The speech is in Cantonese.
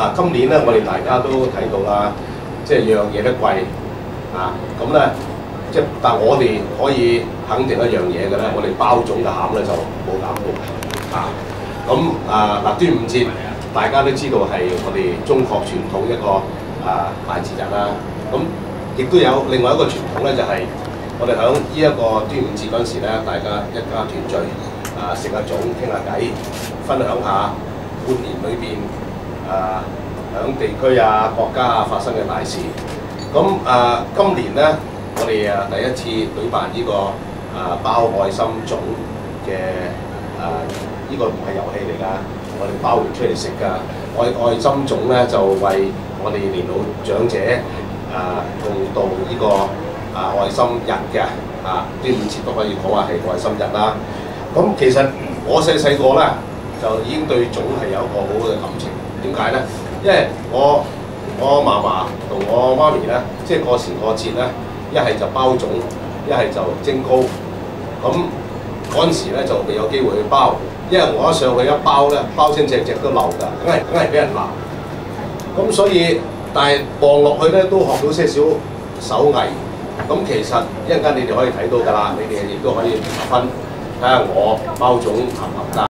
嗱，今年咧我哋大家都睇到啦，即係樣嘢都貴啊，咁咧但我哋可以肯定一樣嘢嘅咧，我哋包粽嘅餡咧就冇減到啊。咁嗱，端午節大家都知道係我哋中國傳統一個大節日啦。咁亦都有另外一個傳統咧，就係我哋響呢一個端午節嗰陣時咧，大家一家團聚食下粽、傾下偈，分享下半年裏邊響地區國家發生嘅大事。咁今年咧，我哋第一次舉辦呢個包愛心粽嘅呢個唔係遊戲嚟㗎，我哋包完出嚟食㗎。愛心粽咧就為我哋年老長者共度呢個愛心日嘅端午節都可以講話係愛心日啦。咁其實我細個咧就已經對粽係有一個好好嘅感情。點解咧？因為我嫲嫲同我媽咪咧，即係過時過節咧，一係就包粽，一係就蒸糕。咁嗰陣時咧就未有機會去包，因為我一上去一包咧，包親隻都漏㗎，梗係俾人鬧。咁所以，但係望落去咧都學到些少手藝。咁其實一陣間你哋可以睇到㗎啦，你哋亦都可以評分，睇下我包粽合唔合格。